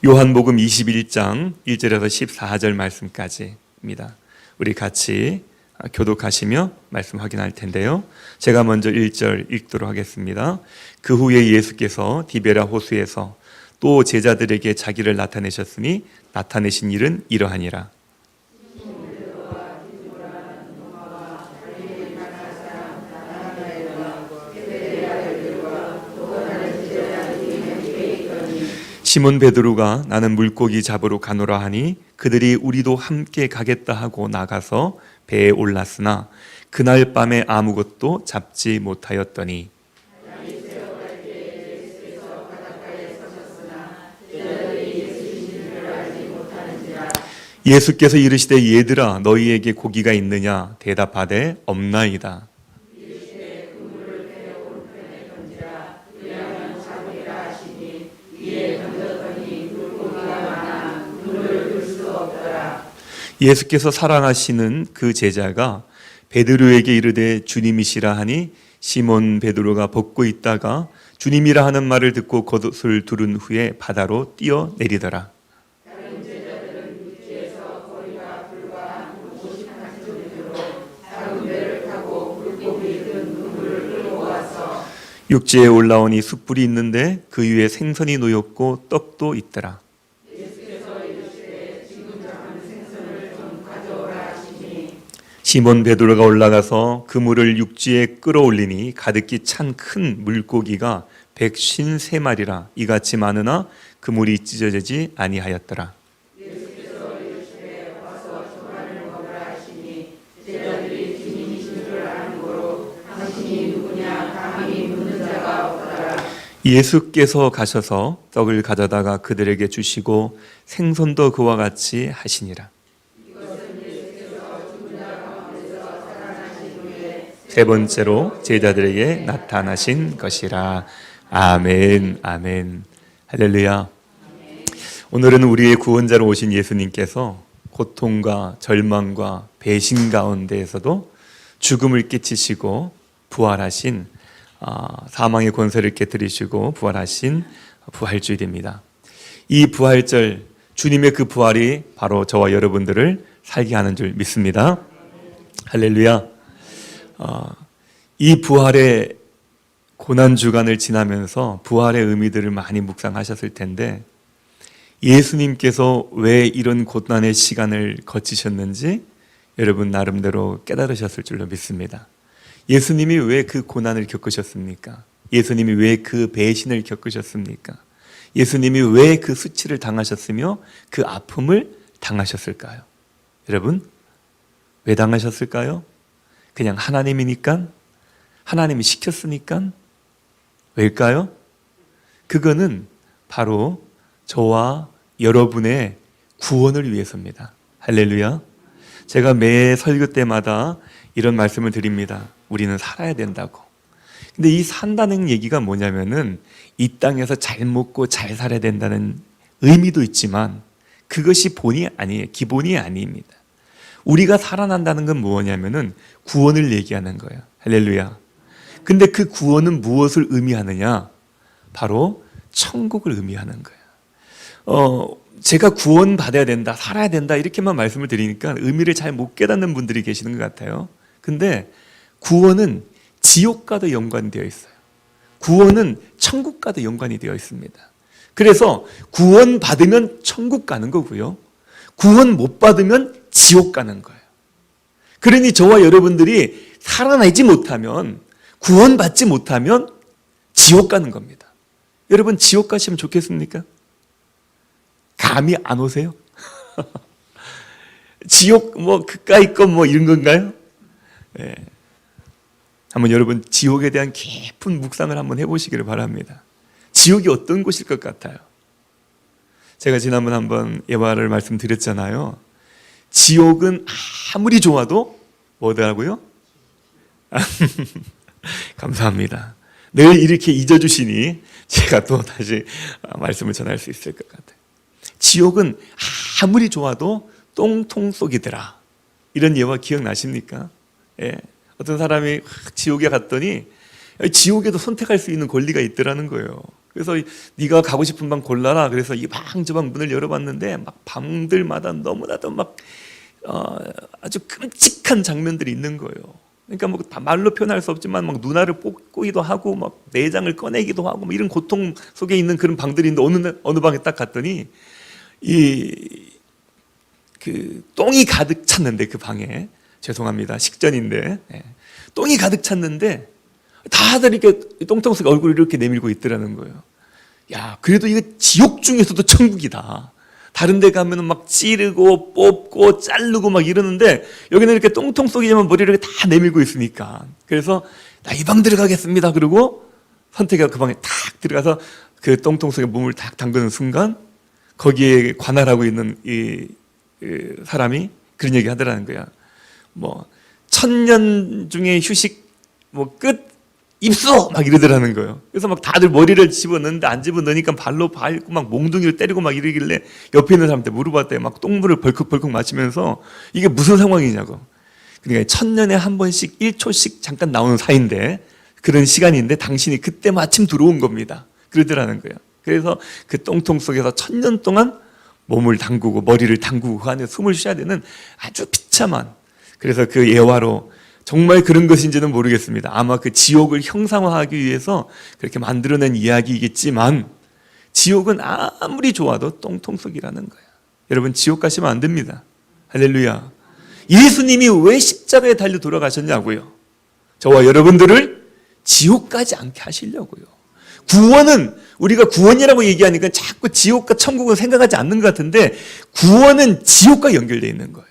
요한복음 21장 1절에서 14절 말씀까지입니다. 우리 같이 교독하시며 말씀 확인할 텐데요. 제가 먼저 1절 읽도록 하겠습니다. 그 후에 예수께서 디베라 호수에서 또 제자들에게 자기를 나타내셨으니 나타내신 일은 이러하니라. 시몬 베드로가 나는 물고기 잡으러 가노라 하니 그들이 우리도 함께 가겠다 하고 나가서 배에 올랐으나 그날 밤에 아무것도 잡지 못하였더니 예수께서 이르시되 얘들아 너희에게 고기가 있느냐 대답하되 없나이다. 예수께서 사랑하시는 그 제자가 베드로에게 이르되 주님이시라 하니 시몬 베드로가 벗고 있다가 주님이라 하는 말을 듣고 겉옷을 두른 후에 바다로 뛰어내리더라. 육지에 올라오니 숯불이 있는데 그 위에 생선이 놓였고 떡도 있더라. 시몬 베드로가 올라가서 그물을 육지에 끌어올리니 가득히 찬 큰 물고기가 153마리라 이같이 많으나 그물이 찢어지지 아니하였더라. 예수께서 가셔서 떡을 가져다가 그들에게 주시고 생선도 그와 같이 하시니라. 세 번째로 제자들에게 나타나신 것이라. 아멘, 아멘, 할렐루야. 오늘은 우리의 구원자로 오신 예수님께서 고통과 절망과 배신 가운데에서도 죽음을 끼치시고 부활하신 사망의 권세를 깨뜨리시고 부활하신 부활주일입니다. 이 부활절, 주님의 그 부활이 바로 저와 여러분들을 살게 하는 줄 믿습니다. 할렐루야. 이 부활의 고난주간을 지나면서 부활의 의미들을 많이 묵상하셨을 텐데 예수님께서 왜 이런 고난의 시간을 거치셨는지 여러분 나름대로 깨달으셨을 줄로 믿습니다. 예수님이 왜 그 고난을 겪으셨습니까? 예수님이 왜 그 배신을 겪으셨습니까? 예수님이 왜 그 수치를 당하셨으며 그 아픔을 당하셨을까요? 여러분, 왜 당하셨을까요? 그냥 하나님이니까? 하나님이 시켰으니까? 왜일까요? 그거는 바로 저와 여러분의 구원을 위해서입니다. 할렐루야. 제가 매 설교 때마다 이런 말씀을 드립니다. 우리는 살아야 된다고. 근데 이 산다는 얘기가 뭐냐면은 이 땅에서 잘 먹고 잘 살아야 된다는 의미도 있지만 그것이 본이 아니에요. 기본이 아닙니다. 우리가 살아난다는 건 뭐냐면은 구원을 얘기하는 거예요. 할렐루야. 근데 그 구원은 무엇을 의미하느냐? 바로 천국을 의미하는 거예요. 제가 구원받아야 된다, 살아야 된다 이렇게만 말씀을 드리니까 의미를 잘 못 깨닫는 분들이 계시는 것 같아요. 근데 구원은 지옥과도 연관이 되어 있어요. 구원은 천국과도 연관이 되어 있습니다. 그래서 구원 받으면 천국 가는 거고요. 구원 못 받으면 지옥 가는 거예요. 그러니 저와 여러분들이 살아나지 못하면, 구원받지 못하면 지옥 가는 겁니다. 여러분 지옥 가시면 좋겠습니까? 감이 안 오세요? 지옥 그까이 거 이런 건가요? 네. 한번 여러분 지옥에 대한 깊은 묵상을 한번 해보시기를 바랍니다. 지옥이 어떤 곳일 것 같아요? 제가 지난번 한번 예화를 말씀드렸잖아요. 지옥은 아무리 좋아도 뭐더라고요? 감사합니다. 늘 이렇게 잊어주시니 제가 또 다시 말씀을 전할 수 있을 것 같아요. 지옥은 아무리 좋아도 똥통 쏙이더라. 이런 예화 기억나십니까? 예. 어떤 사람이 지옥에 갔더니 지옥에도 선택할 수 있는 권리가 있더라는 거예요. 그래서 네가 가고 싶은 방 골라라. 그래서 이 방 저 방 문을 열어봤는데 막 방들마다 너무나도 막 아주 끔찍한 장면들이 있는 거예요. 그러니까 뭐 말로 표현할 수 없지만 막 눈알을 뽑기도 하고 막 내장을 꺼내기도 하고 뭐 이런 고통 속에 있는 그런 방들이 있는데 어느 방에 딱 갔더니 그 똥이 가득 찼는데 그 방에 죄송합니다 식전인데 똥이 가득 찼는데 다들 이렇게 똥통 속에 얼굴을 이렇게 내밀고 있더라는 거예요. 야, 그래도 이거 지옥 중에서도 천국이다. 다른 데 가면은 막 찌르고 뽑고 자르고 막 이러는데 여기는 이렇게 똥통 속이지만 머리를 이렇게 다 내밀고 있으니까. 그래서 나 이 방 들어가겠습니다. 그러고 선택해서 그 방에 탁 들어가서 그 똥통 속에 몸을 탁 담그는 순간 거기에 관할하고 있는 이 사람이 그런 얘기 하더라는 거야. 뭐 1000년 중에 휴식 뭐 끝 입수 막 이러더라는 거예요. 그래서 막 다들 머리를 집어넣는데 안 집어넣으니까 발로 밟고 막 몽둥이를 때리고 막 이러길래 옆에 있는 사람한테 물어봤대요. 막 똥물을 벌컥벌컥 마시면서 이게 무슨 상황이냐고. 그러니까 1000년에 한 번씩 1초씩 잠깐 나오는 사이인데 그런 시간인데 당신이 그때 마침 들어온 겁니다. 그러더라는 거예요. 그래서 그 똥통 속에서 1000년 동안 몸을 담그고 머리를 담그고 그 안에 숨을 쉬어야 되는 아주 비참한, 그래서 그 예화로 정말 그런 것인지는 모르겠습니다. 아마 그 지옥을 형상화하기 위해서 그렇게 만들어낸 이야기이겠지만 지옥은 아무리 좋아도 똥통 속이라는 거예요. 여러분 지옥 가시면 안 됩니다. 할렐루야. 예수님이 왜 십자가에 달려 돌아가셨냐고요. 저와 여러분들을 지옥 가지 않게 하시려고요. 구원은 우리가 구원이라고 얘기하니까 자꾸 지옥과 천국은 생각하지 않는 것 같은데 구원은 지옥과 연결되어 있는 거예요.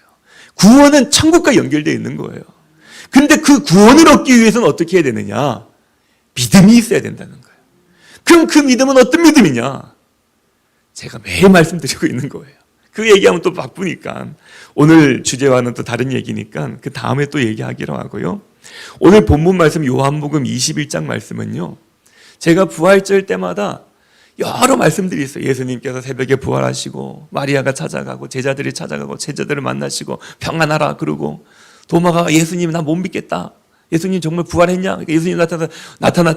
구원은 천국과 연결되어 있는 거예요. 근데 그 구원을 얻기 위해서는 어떻게 해야 되느냐? 믿음이 있어야 된다는 거예요. 그럼 그 믿음은 어떤 믿음이냐? 제가 매일 말씀드리고 있는 거예요. 그 얘기하면 또 바쁘니까 오늘 주제와는 또 다른 얘기니까 그 다음에 또 얘기하기로 하고요. 오늘 본문 말씀 요한복음 21장 말씀은요, 제가 부활절 때마다 여러 말씀들이 있어요. 예수님께서 새벽에 부활하시고 마리아가 찾아가고 제자들이 찾아가고 제자들을 만나시고 평안하라 그러고 도마가 예수님 나 못 믿겠다. 예수님 정말 부활했냐? 그러니까 예수님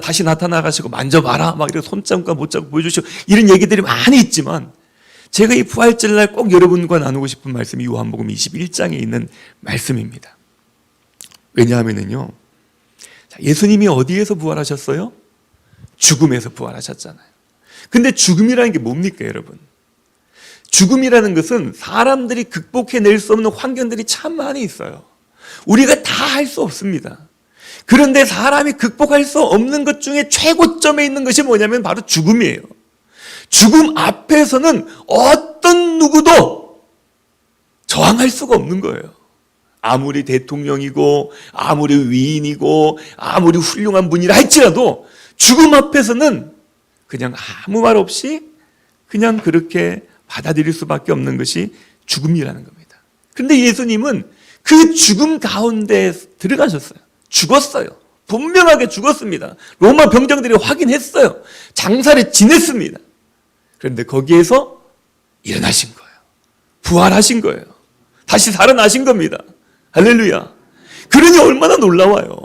다시 나타나가시고 만져봐라. 막 이렇게 손잡고 못 잡고 보여주시고 이런 얘기들이 많이 있지만 제가 이 부활절날 꼭 여러분과 나누고 싶은 말씀이 요한복음 21장에 있는 말씀입니다. 왜냐하면요, 예수님이 어디에서 부활하셨어요? 죽음에서 부활하셨잖아요. 근데 죽음이라는 게 뭡니까, 여러분? 죽음이라는 것은 사람들이 극복해낼 수 없는 환경들이 참 많이 있어요. 우리가 다 할 수 없습니다. 그런데 사람이 극복할 수 없는 것 중에 최고점에 있는 것이 뭐냐면 바로 죽음이에요. 죽음 앞에서는 어떤 누구도 저항할 수가 없는 거예요. 아무리 대통령이고 아무리 위인이고 아무리 훌륭한 분이라 할지라도 죽음 앞에서는 그냥 아무 말 없이 그냥 그렇게 받아들일 수밖에 없는 것이 죽음이라는 겁니다. 그런데 예수님은 그 죽음 가운데 들어가셨어요. 죽었어요. 분명하게 죽었습니다. 로마 병정들이 확인했어요. 장사를 지냈습니다. 그런데 거기에서 일어나신 거예요. 부활하신 거예요. 다시 살아나신 겁니다. 할렐루야. 그러니 얼마나 놀라워요.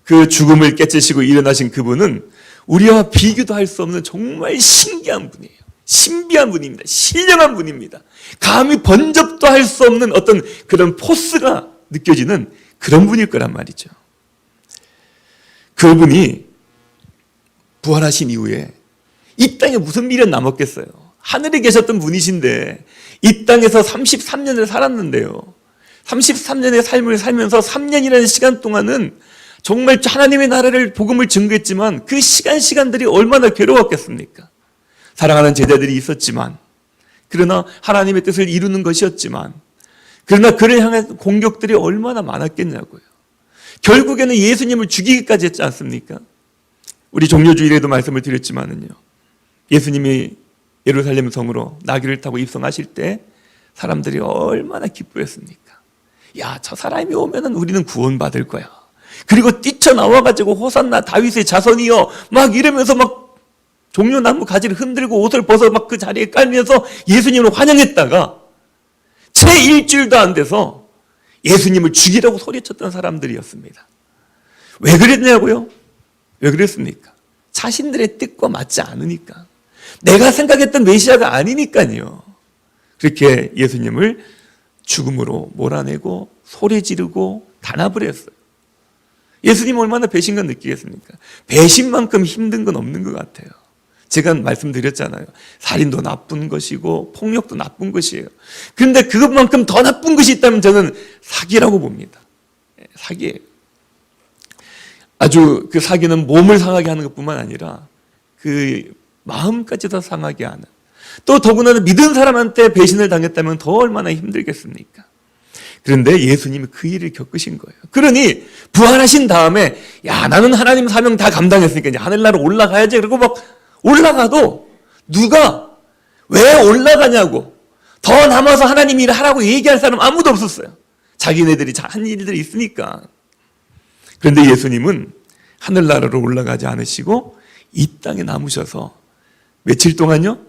그 죽음을 깨치시고 일어나신 그분은 우리와 비교도 할 수 없는 정말 신기한 분이에요. 신비한 분입니다. 신령한 분입니다. 감히 번접도 할 수 없는 어떤 그런 포스가 느껴지는 그런 분일 거란 말이죠. 그분이 부활하신 이후에 이 땅에 무슨 미련 남았겠어요? 하늘에 계셨던 분이신데 이 땅에서 33년을 살았는데요. 33년의 삶을 살면서 3년이라는 시간 동안은 정말 하나님의 나라를 복음을 증거했지만 그 시간들이 얼마나 괴로웠겠습니까? 사랑하는 제자들이 있었지만, 그러나 하나님의 뜻을 이루는 것이었지만, 그러나 그를 향한 공격들이 얼마나 많았겠냐고요. 결국에는 예수님을 죽이기까지 했지 않습니까? 우리 종료주일에도 말씀을 드렸지만은요, 예수님이 예루살렘 성으로 나귀를 타고 입성하실 때 사람들이 얼마나 기뻐했습니까? 야, 저 사람이 오면은 우리는 구원받을 거야. 그리고 뛰쳐나와가지고 호산나 다윗의 자손이여 막 이러면서 막 종려나무 가지를 흔들고 옷을 벗어 막 그 자리에 깔면서 예수님을 환영했다가 채 일주일도 안 돼서 예수님을 죽이라고 소리쳤던 사람들이었습니다. 왜 그랬냐고요? 왜 그랬습니까? 자신들의 뜻과 맞지 않으니까. 내가 생각했던 메시아가 아니니까요. 그렇게 예수님을 죽음으로 몰아내고 소리 지르고 단합을 했어요. 예수님 얼마나 배신감 느끼겠습니까? 배신만큼 힘든 건 없는 것 같아요. 제가 말씀드렸잖아요. 살인도 나쁜 것이고 폭력도 나쁜 것이에요. 그런데 그것만큼 더 나쁜 것이 있다면 저는 사기라고 봅니다. 사기예요. 아주 그 사기는 몸을 상하게 하는 것뿐만 아니라 그 마음까지도 상하게 하는, 또 더구나 믿은 사람한테 배신을 당했다면 더 얼마나 힘들겠습니까? 그런데 예수님이 그 일을 겪으신 거예요. 그러니 부활하신 다음에 야, 나는 하나님 사명 다 감당했으니까 이제 하늘나라로 올라가야지. 그리고 막 올라가도 누가 왜 올라가냐고, 더 남아서 하나님 일을 하라고 얘기할 사람 아무도 없었어요. 자기네들이 한 일들이 있으니까. 그런데 예수님은 하늘나라로 올라가지 않으시고 이 땅에 남으셔서 며칠 동안요?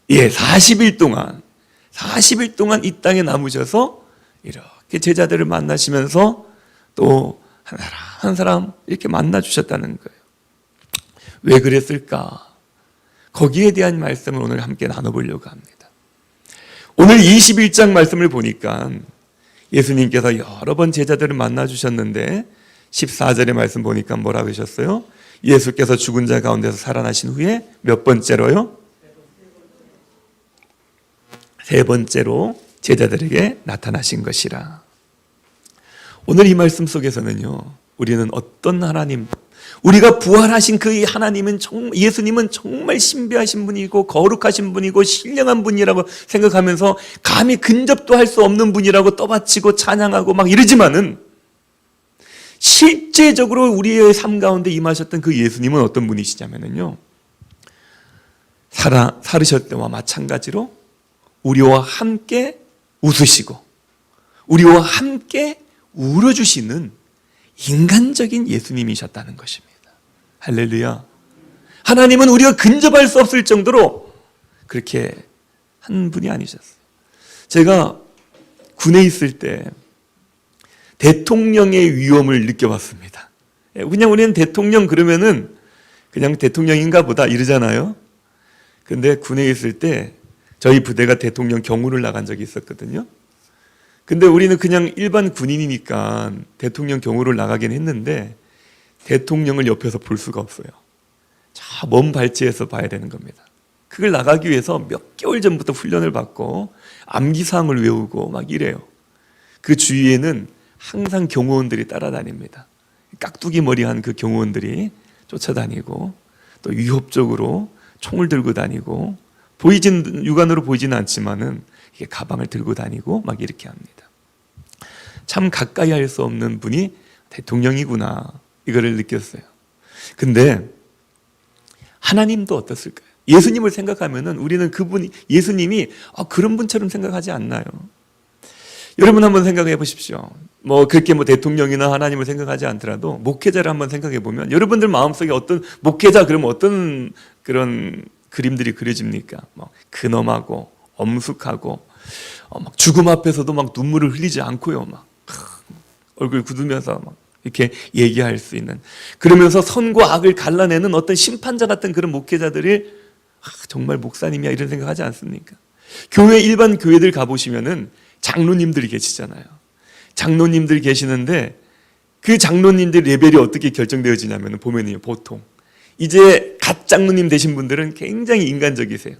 40일 동안 이 땅에 남으셔서 이렇게 제자들을 만나시면서 또 한 사람 이렇게 만나 주셨다는 거예요. 왜 그랬을까? 거기에 대한 말씀을 오늘 함께 나눠보려고 합니다. 오늘 21장 말씀을 보니까 예수님께서 여러 번 제자들을 만나 주셨는데 14절의 말씀 보니까 뭐라고 하셨어요? 예수께서 죽은 자 가운데서 살아나신 후에 몇 번째로요? 세 번째로 제자들에게 나타나신 것이라. 오늘 이 말씀 속에서는요, 우리는 어떤 하나님, 우리가 부활하신 그 하나님은 예수님은 정말 신비하신 분이고 거룩하신 분이고 신령한 분이라고 생각하면서 감히 근접도 할 수 없는 분이라고 떠받치고 찬양하고 막 이러지만은 실제적으로 우리의 삶 가운데 임하셨던 그 예수님은 어떤 분이시냐면요, 살으실 때와 마찬가지로 우리와 함께 웃으시고 우리와 함께 울어주시는 인간적인 예수님이셨다는 것입니다. 할렐루야. 하나님은 우리가 근접할 수 없을 정도로 그렇게 한 분이 아니셨어요. 제가 군에 있을 때 대통령의 위엄을 느껴봤습니다. 그냥 우리는 대통령 그러면은 그냥 대통령인가 보다 이러잖아요. 근데 군에 있을 때 저희 부대가 대통령 경호를 나간 적이 있었거든요. 근데 우리는 그냥 일반 군인이니까 대통령 경호를 나가긴 했는데 대통령을 옆에서 볼 수가 없어요. 저 먼 발치에서 봐야 되는 겁니다. 그걸 나가기 위해서 몇 개월 전부터 훈련을 받고 암기사항을 외우고 막 이래요. 그 주위에는 항상 경호원들이 따라다닙니다. 깍두기 머리한 그 경호원들이 쫓아다니고 또 위협적으로 총을 들고 다니고 육안으로 보이지는 않지만은 이게 가방을 들고 다니고 막 이렇게 합니다. 참 가까이 할 수 없는 분이 대통령이구나, 이거를 느꼈어요. 근데 하나님도 어떻을까요? 예수님을 생각하면은 우리는 예수님이 그런 분처럼 생각하지 않나요? 여러분 한번 생각해 보십시오. 그렇게 대통령이나 하나님을 생각하지 않더라도 목회자를 한번 생각해 보면 여러분들 마음속에 어떤 목회자 그러면 어떤 그런 그림들이 그려집니까? 근엄하고 엄숙하고 막 죽음 앞에서도 막 눈물을 흘리지 않고요, 막 얼굴 굳으면서 막 이렇게 얘기할 수 있는, 그러면서 선과 악을 갈라내는 어떤 심판자 같은 그런 목회자들이 정말 목사님이야 이런 생각하지 않습니까? 일반 교회들 가보시면은 장로님들이 계시잖아요. 장로님들이 계시는데 그 장로님들 레벨이 어떻게 결정되어지냐면 보면요, 보통 이제 갓 장로님 되신 분들은 굉장히 인간적이세요.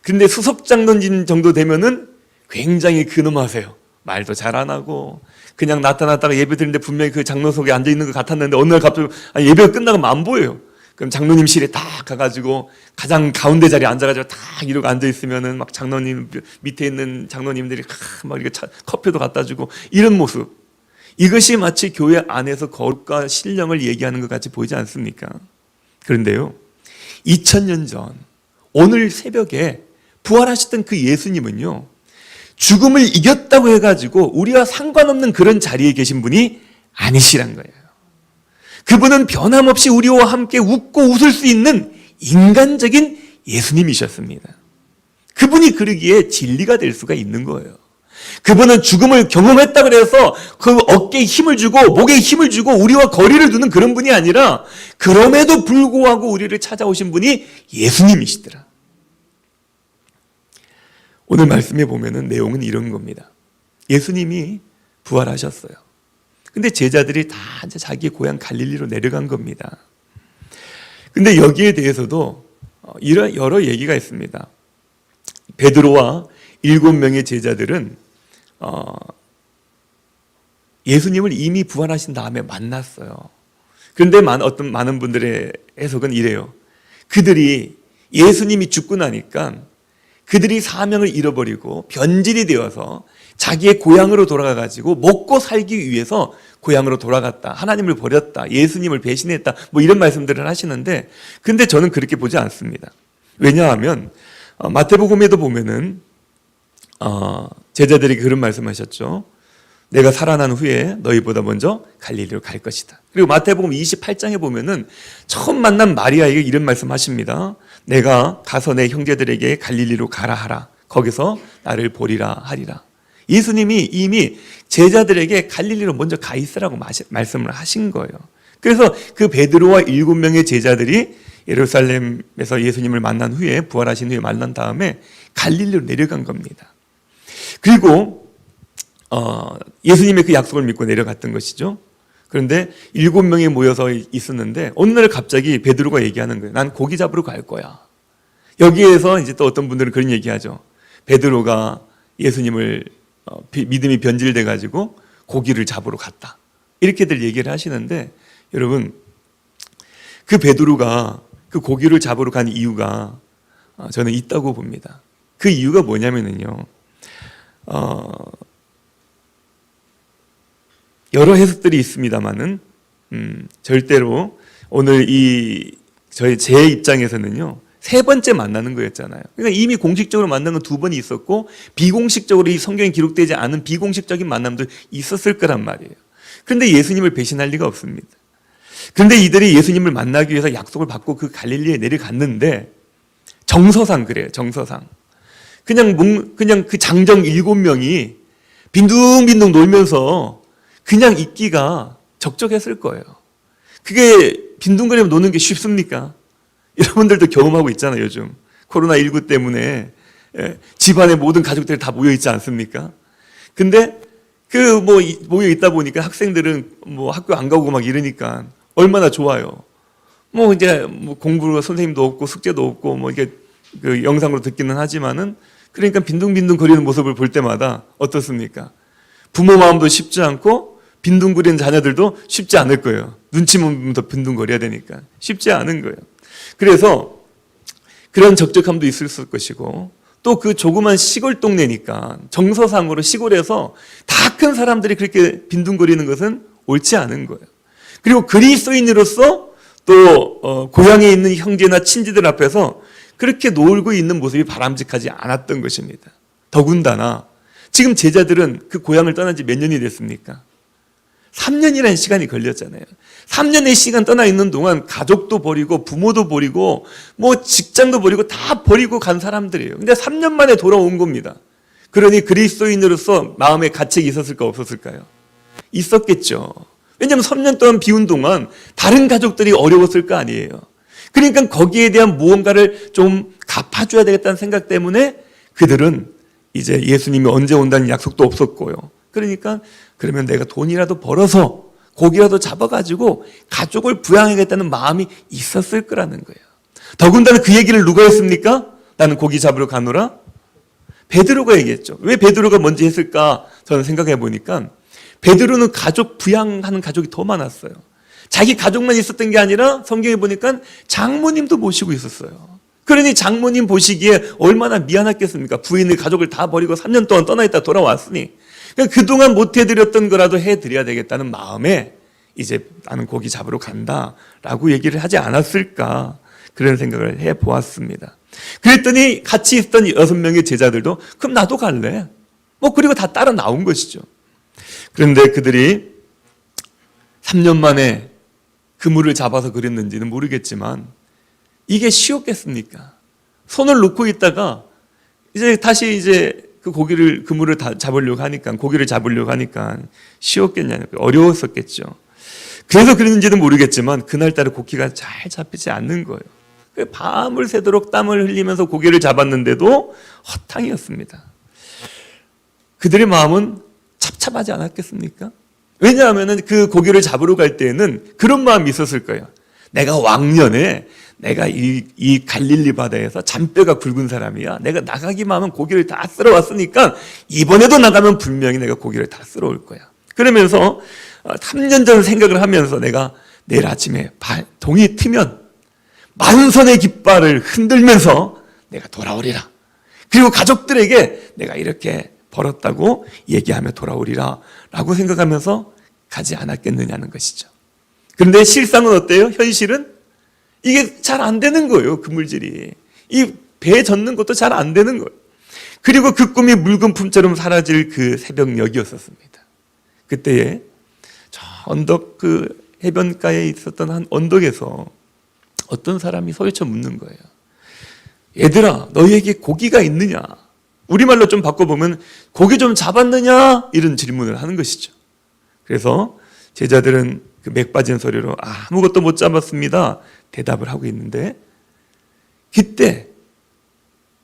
근데 수석 장로님 정도 되면은 굉장히 근엄하세요. 말도 잘 안 하고 그냥 나타났다가 예배 드리는데 분명히 그 장로석에 앉아 있는 것 같았는데 어느 날 갑자기 예배가 끝나면 안 보여요. 그럼 장로님실에 딱 가가지고 가장 가운데 자리에 앉아가지고 딱 이러고 앉아 있으면은 막 장로님 밑에 있는 장로님들이 막 이렇게 커피도 갖다 주고 이런 모습, 이것이 마치 교회 안에서 거룩과 신령을 얘기하는 것 같이 보이지 않습니까? 그런데요, 2000년 전 오늘 새벽에 부활하셨던 그 예수님은요, 죽음을 이겼다고 해가지고 우리와 상관없는 그런 자리에 계신 분이 아니시란 거예요. 그분은 변함없이 우리와 함께 웃고 웃을 수 있는 인간적인 예수님이셨습니다. 그분이 그러기에 진리가 될 수가 있는 거예요. 그분은 죽음을 경험했다 그래서 그 어깨에 힘을 주고 목에 힘을 주고 우리와 거리를 두는 그런 분이 아니라 그럼에도 불구하고 우리를 찾아오신 분이 예수님이시더라. 오늘 말씀에 보면은 내용은 이런 겁니다. 예수님이 부활하셨어요. 근데 제자들이 다 이제 자기 고향 갈릴리로 내려간 겁니다. 근데 여기에 대해서도 여러 얘기가 있습니다. 베드로와 7명의 제자들은 예수님을 이미 부활하신 다음에 만났어요. 그런데 많은 분들의 해석은 이래요. 그들이 예수님이 죽고 나니까 그들이 사명을 잃어버리고 변질이 되어서 자기의 고향으로 돌아가가지고 먹고 살기 위해서 고향으로 돌아갔다. 하나님을 버렸다. 예수님을 배신했다. 뭐 이런 말씀들을 하시는데, 근데 저는 그렇게 보지 않습니다. 왜냐하면 마태복음에도 보면은 제자들이 그런 말씀하셨죠. 내가 살아난 후에 너희보다 먼저 갈릴리로 갈 것이다. 그리고 마태복음 28장에 보면은 처음 만난 마리아에게 이런 말씀하십니다. 내가 가서 내 형제들에게 갈릴리로 가라 하라. 거기서 나를 보리라 하리라. 예수님이 이미 제자들에게 갈릴리로 먼저 가 있으라고 말씀을 하신 거예요. 그래서 그 베드로와 7명의 제자들이 예루살렘에서 예수님을 만난 후에 부활하신 후에 만난 다음에 갈릴리로 내려간 겁니다. 그리고 예수님의 그 약속을 믿고 내려갔던 것이죠. 그런데 7명이 모여서 있었는데 어느 날 갑자기 베드로가 얘기하는 거예요. 난 고기 잡으러 갈 거야. 여기에서 이제 또 어떤 분들은 그런 얘기하죠. 베드로가 예수님을 믿음이 변질돼 가지고 고기를 잡으러 갔다. 이렇게들 얘기를 하시는데 여러분 그 베드로가 그 고기를 잡으러 간 이유가 저는 있다고 봅니다. 그 이유가 뭐냐면은요. 여러 해석들이 있습니다만은 절대로 오늘 제 입장에서는요. 3번째 만나는 거였잖아요. 그러니까 이미 공식적으로 만난 건 2번이 있었고 비공식적으로 이 성경에 기록되지 않은 비공식적인 만남도 있었을 거란 말이에요. 그런데 예수님을 배신할 리가 없습니다. 그런데 이들이 예수님을 만나기 위해서 약속을 받고 그 갈릴리에 내려갔는데 정서상 그래요. 정서상. 그냥 그 장정 7명이 빈둥빈둥 놀면서 그냥 있기가 적적했을 거예요. 그게 빈둥거리면 노는 게 쉽습니까? 여러분들도 경험하고 있잖아요, 요즘. 코로나19 때문에 집안의 모든 가족들이 다 모여 있지 않습니까? 근데 모여 있다 보니까 학생들은 학교 안 가고 막 이러니까 얼마나 좋아요. 이제 공부 선생님도 없고 숙제도 없고 이게 그 영상으로 듣기는 하지만은 그러니까 빈둥빈둥 거리는 모습을 볼 때마다 어떻습니까? 부모 마음도 쉽지 않고 빈둥거리는 자녀들도 쉽지 않을 거예요. 눈치 보면 더 빈둥거려야 되니까 쉽지 않은 거예요. 그래서 그런 적적함도 있을 것이고 또 그 조그만 시골 동네니까 정서상으로 시골에서 다 큰 사람들이 그렇게 빈둥거리는 것은 옳지 않은 거예요. 그리고 그리스도인으로서 또 고향에 있는 형제나 친지들 앞에서 그렇게 놀고 있는 모습이 바람직하지 않았던 것입니다. 더군다나 지금 제자들은 그 고향을 떠난 지 몇 년이 됐습니까? 3년이라는 시간이 걸렸잖아요. 3년의 시간 떠나 있는 동안 가족도 버리고 부모도 버리고 직장도 버리고 다 버리고 간 사람들이에요. 근데 3년 만에 돌아온 겁니다. 그러니 그리스도인으로서 마음에 가책이 있었을까 없었을까요? 있었겠죠. 왜냐하면 3년 동안 비운 동안 다른 가족들이 어려웠을 거 아니에요. 그러니까 거기에 대한 무언가를 좀 갚아줘야 되겠다는 생각 때문에 그들은 이제 예수님이 언제 온다는 약속도 없었고요. 그러니까 그러면 내가 돈이라도 벌어서 고기라도 잡아가지고 가족을 부양하겠다는 마음이 있었을 거라는 거예요. 더군다나 그 얘기를 누가 했습니까? 나는 고기 잡으러 가노라? 베드로가 얘기했죠. 왜 베드로가 먼저 했을까? 저는 생각해 보니까 베드로는 가족 부양하는 가족이 더 많았어요. 자기 가족만 있었던 게 아니라 성경에 보니까 장모님도 모시고 있었어요. 그러니 장모님 보시기에 얼마나 미안했겠습니까? 부인을 가족을 다 버리고 3년 동안 떠나 있다 돌아왔으니 그러니까 그동안 못 해드렸던 거라도 해드려야 되겠다는 마음에 이제 나는 고기 잡으러 간다라고 얘기를 하지 않았을까 그런 생각을 해보았습니다. 그랬더니 같이 있던 6명의 제자들도 그럼 나도 갈래. 그리고 다 따라 나온 것이죠. 그런데 그들이 3년 만에 그물을 잡아서 그랬는지는 모르겠지만 이게 쉬웠겠습니까? 손을 놓고 있다가 이제 다시 그 고기를 그물을 다 잡으려고 하니까 고기를 잡으려고 하니까 쉬웠겠냐는 어려웠었겠죠. 그래서 그런지는 모르겠지만 그날따라 고기가 잘 잡히지 않는 거예요. 밤을 새도록 땀을 흘리면서 고기를 잡았는데도 허탕이었습니다. 그들의 마음은 찹찹하지 않았겠습니까? 왜냐하면 그 고기를 잡으러 갈 때에는 그런 마음이 있었을 거예요. 내가 왕년에 내가 이 갈릴리 바다에서 잔뼈가 굵은 사람이야. 내가 나가기만 하면 고기를 다 쓸어왔으니까 이번에도 나가면 분명히 내가 고기를 다 쓸어올 거야. 그러면서 3년 전 생각을 하면서 내가 내일 아침에 동이 트면 만선의 깃발을 흔들면서 내가 돌아오리라. 그리고 가족들에게 내가 이렇게 벌었다고 얘기하며 돌아오리라 라고 생각하면서 가지 않았겠느냐는 것이죠. 그런데 실상은 어때요? 현실은 이게 잘 안 되는 거예요. 그물질이. 이 배 젓는 것도 잘 안 되는 거예요. 그리고 그 꿈이 묽은 품처럼 사라질 그 새벽녘이었었습니다. 그때에 저 언덕 그 해변가에 있었던 한 언덕에서 어떤 사람이 소리쳐 묻는 거예요. 얘들아, 너희에게 고기가 있느냐? 우리말로 좀 바꿔보면 고기 좀 잡았느냐? 이런 질문을 하는 것이죠. 그래서 제자들은 그 맥 빠진 소리로 아무것도 못 잡았습니다. 대답을 하고 있는데 그때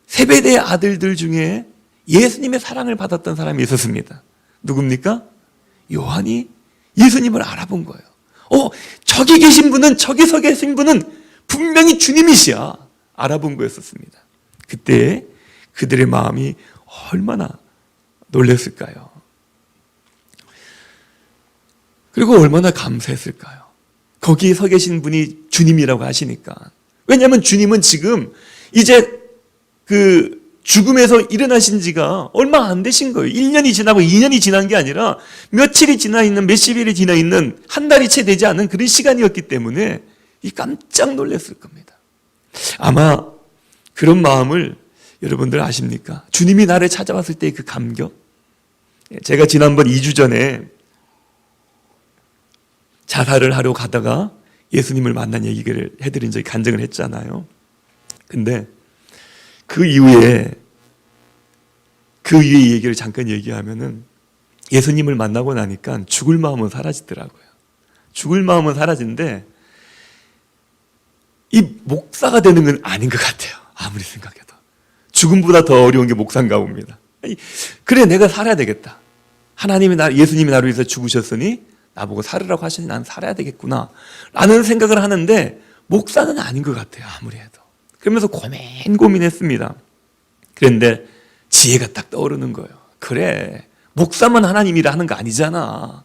세베대의 아들들 중에 예수님의 사랑을 받았던 사람이 있었습니다. 누굽니까? 요한이 예수님을 알아본 거예요. 저기 계신 분은, 저기서 계신 분은 분명히 주님이시야. 알아본 거였었습니다. 그때 그들의 마음이 얼마나 놀랐을까요? 그리고 얼마나 감사했을까요? 거기에 서 계신 분이 주님이라고 하시니까. 왜냐하면 주님은 지금 이제 그 죽음에서 일어나신 지가 얼마 안 되신 거예요. 1년이 지나고 2년이 지난 게 아니라 며칠이 지나 있는, 몇십일이 지나 있는, 한 달이 채 되지 않은 그런 시간이었기 때문에 깜짝 놀랐을 겁니다. 아마 그런 마음을 여러분들 아십니까? 주님이 나를 찾아왔을 때의 그 감격. 제가 지난번 2주 전에 자살을 하러 가다가 예수님을 만난 얘기를 해드린 적이 간증을 했잖아요. 근데 그 이후에 얘기를 잠깐 얘기하면은 예수님을 만나고 나니까 죽을 마음은 사라지더라고요. 죽을 마음은 사라진데 이 목사가 되는 건 아닌 것 같아요. 아무리 생각해도. 죽음보다 더 어려운 게 목사인가 봅니다. 그래, 내가 살아야 되겠다. 예수님이 나를 위해서 죽으셨으니 나보고 살으라고 하시니 난 살아야 되겠구나 라는 생각을 하는데 목사는 아닌 것 같아요. 아무리 해도. 그러면서 고민했습니다. 그런데 지혜가 딱 떠오르는 거예요. 그래, 목사만 하나님이라 하는 거 아니잖아.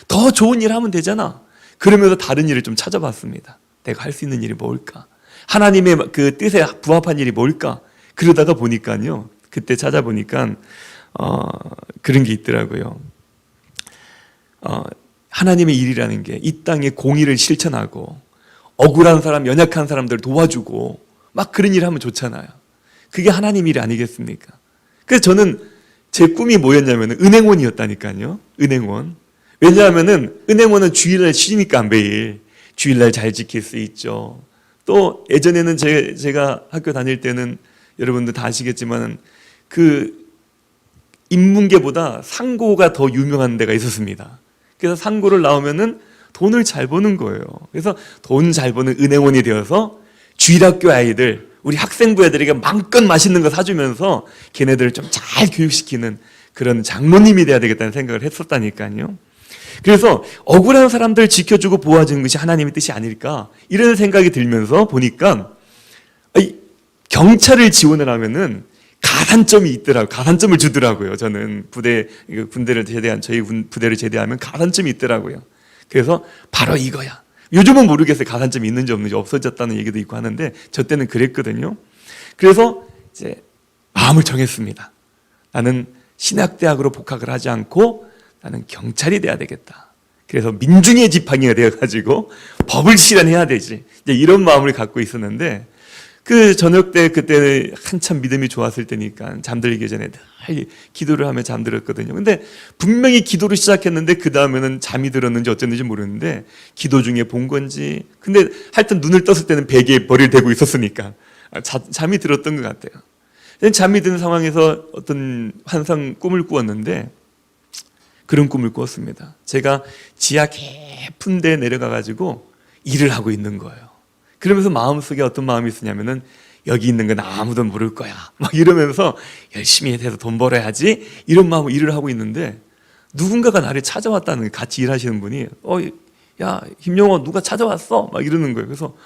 더 좋은 일 하면 되잖아. 그러면서 다른 일을 좀 찾아봤습니다. 내가 할 수 있는 일이 뭘까? 하나님의 그 뜻에 부합한 일이 뭘까? 그러다가 보니까요, 그때 찾아보니까 그런 게 있더라고요. 하나님의 일이라는 게 이 땅에 공의를 실천하고 억울한 사람, 연약한 사람들을 도와주고 막 그런 일 하면 좋잖아요. 그게 하나님 일이 아니겠습니까? 그래서 저는 제 꿈이 뭐였냐면 은행원이었다니까요. 은행원. 왜냐하면은 은행원은 주일날 쉬니까 매일 주일날 잘 지킬 수 있죠. 또 예전에는 제가 학교 다닐 때는 여러분들 다 아시겠지만 그 인문계보다 상고가 더 유명한 데가 있었습니다. 그래서 상고를 나오면은 돈을 잘 버는 거예요. 그래서 돈 잘 버는 은행원이 되어서 주일학교 아이들, 우리 학생부 애들에게 마음껏 맛있는 거 사주면서 걔네들을 좀 잘 교육시키는 그런 장로님이 돼야 되겠다는 생각을 했었다니까요. 그래서 억울한 사람들 지켜주고 보호해주는 것이 하나님의 뜻이 아닐까 이런 생각이 들면서 보니까 경찰을 지원을 하면은 가산점이 있더라고요. 가산점을 주더라고요. 저는 군대를 제대한, 저희 부대를 제대하면 가산점이 있더라고요. 그래서 바로 이거야. 요즘은 모르겠어요. 가산점이 있는지 없는지. 없어졌다는 얘기도 있고 하는데 저 때는 그랬거든요. 그래서 이제 마음을 정했습니다. 나는 신학대학으로 복학을 하지 않고 나는 경찰이 돼야 되겠다. 그래서 민중의 지팡이가 되어가지고 법을 실현해야 되지. 이제 이런 마음을 갖고 있었는데 그 저녁 때 그때 한참 믿음이 좋았을 때니까 잠들기 전에 늘 기도를 하며 잠들었거든요. 근데 분명히 기도를 시작했는데 그 다음에는 잠이 들었는지 어쨌는지 모르는데 기도 중에 본 건지 근데 하여튼 눈을 떴을 때는 베개에 머리를 대고 있었으니까 잠이 들었던 것 같아요. 잠이 든 상황에서 어떤 환상 꿈을 꾸었는데 그런 꿈을 꾸었습니다. 제가 지하 깊은 데 내려가가지고 일을 하고 있는 거예요. 그러면서 마음속에 어떤 마음이 있으냐면은 여기 있는 건 아무도 모를 거야 막 이러면서 열심히 해서 돈 벌어야지 이런 마음으로 일을 하고 있는데 누군가가 나를 찾아왔다는 거예요. 같이 일하시는 분이 야 김용호 누가 찾아왔어 막 이러는 거예요. 그래서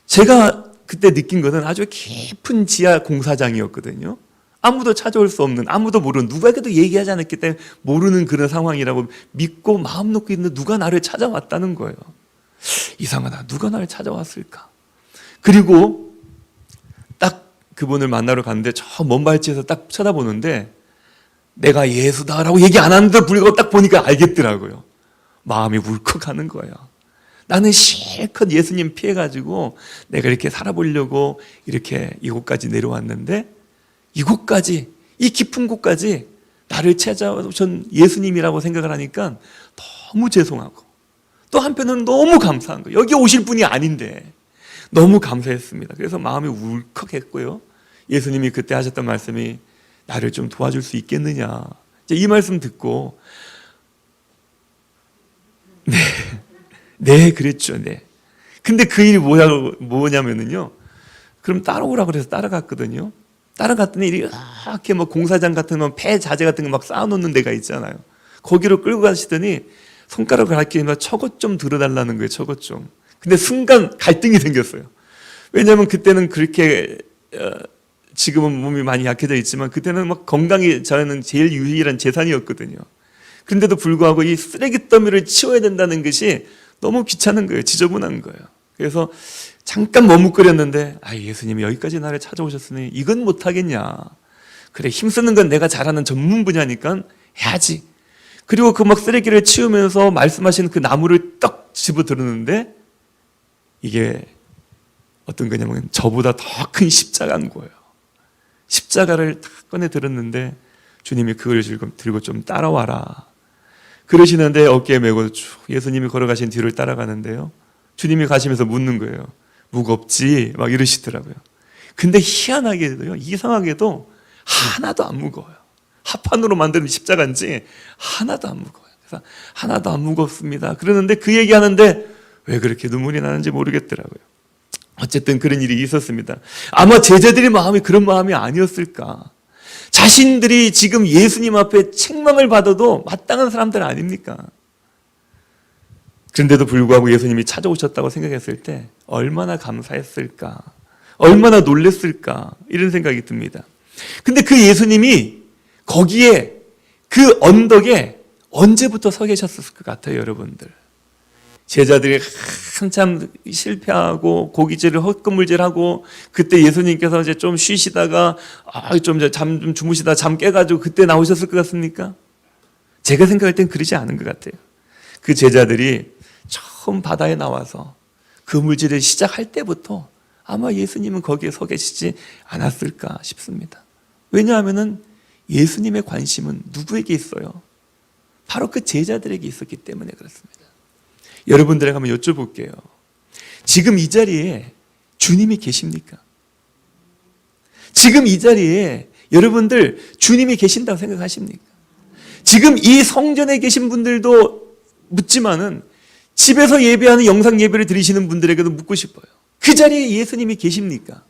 제가 그때 느낀 것은 아주 깊은 지하 공사장이었거든요. 아무도 찾아올 수 없는, 아무도 모르는, 누구에게도 얘기하지 않았기 때문에 모르는 그런 상황이라고 믿고 마음 놓고 있는데 누가 나를 찾아왔다는 거예요. 이상하다. 누가 나를 찾아왔을까? 그리고 딱 그분을 만나러 갔는데 저 먼 발치에서 딱 쳐다보는데 내가 예수다라고 얘기 안 하는데 불구하고 딱 보니까 알겠더라고요. 마음이 울컥하는 거예요. 나는 실컷 예수님 피해가지고 내가 이렇게 살아보려고 이렇게 이곳까지 내려왔는데 이곳까지, 이 깊은 곳까지 나를 찾아오신 예수님이라고 생각을 하니까 너무 죄송하고 또 한편은 너무 감사한 거예요. 여기 오실 분이 아닌데 너무 감사했습니다. 그래서 마음이 울컥했고요. 예수님이 그때 하셨던 말씀이 나를 좀 도와줄 수 있겠느냐. 이 말씀 듣고 네, 그랬죠. 네. 근데 그 일이 뭐냐면은요. 그럼 따라오라 그래서 따라갔거든요. 따라갔더니 이렇게 뭐 공사장 같은 거, 폐 자재 같은 거 막 쌓아놓는 데가 있잖아요. 거기로 끌고 가시더니 손가락을 할게면 저것 좀 들어달라는 거예요. 저것 좀. 근데 순간 갈등이 생겼어요. 왜냐하면 그때는 그렇게 지금은 몸이 많이 약해져 있지만 그때는 막 건강이 저는 제일 유일한 재산이었거든요. 그런데도 불구하고 이 쓰레기 더미를 치워야 된다는 것이 너무 귀찮은 거예요. 지저분한 거예요. 그래서 잠깐 머뭇거렸는데 예수님이 여기까지 나를 찾아오셨으니 이건 못하겠냐. 그래, 힘쓰는 건 내가 잘하는 전문 분야니까 해야지. 그리고 그 막 쓰레기를 치우면서 말씀하신 그 나무를 떡 집어들었는데 이게 어떤 거냐면 저보다 더 큰 십자가인 거예요. 십자가를 딱 꺼내 들었는데 주님이 그걸 들고 좀 따라와라 그러시는데 어깨에 메고 쭉 예수님이 걸어가신 뒤를 따라가는데요. 주님이 가시면서 묻는 거예요. 무겁지? 막 이러시더라고요. 근데 희한하게도요, 이상하게도 하나도 안 무거워요. 합판으로 만든 십자가인지 하나도 안 무거워요. 그래서 하나도 안 무겁습니다. 그러는데 그 얘기하는데 왜 그렇게 눈물이 나는지 모르겠더라고요. 어쨌든 그런 일이 있었습니다. 아마 제자들의 마음이 그런 마음이 아니었을까. 자신들이 지금 예수님 앞에 책망을 받아도 마땅한 사람들 아닙니까? 그런데도 불구하고 예수님이 찾아오셨다고 생각했을 때 얼마나 감사했을까, 얼마나 놀랬을까 이런 생각이 듭니다. 근데 그 예수님이 거기에 그 언덕에 언제부터 서 계셨을 것 같아요, 여러분들? 제자들이 한참 실패하고 고기질을 헛금물질하고 그때 예수님께서 이제 좀 쉬시다가 좀 주무시다 잠 깨가지고 그때 나오셨을 것 같습니까? 제가 생각할 땐 그러지 않은 것 같아요. 그 제자들이 처음 바다에 나와서 그물질을 시작할 때부터 아마 예수님은 거기에 서 계시지 않았을까 싶습니다. 왜냐하면 예수님의 관심은 누구에게 있어요? 바로 그 제자들에게 있었기 때문에 그렇습니다. 여러분들에게 한번 여쭤볼게요. 지금 이 자리에 주님이 계십니까? 지금 이 자리에 여러분들 주님이 계신다고 생각하십니까? 지금 이 성전에 계신 분들도 묻지만은 집에서 예배하는 영상 예배를 드리시는 분들에게도 묻고 싶어요. 그 자리에 예수님이 계십니까?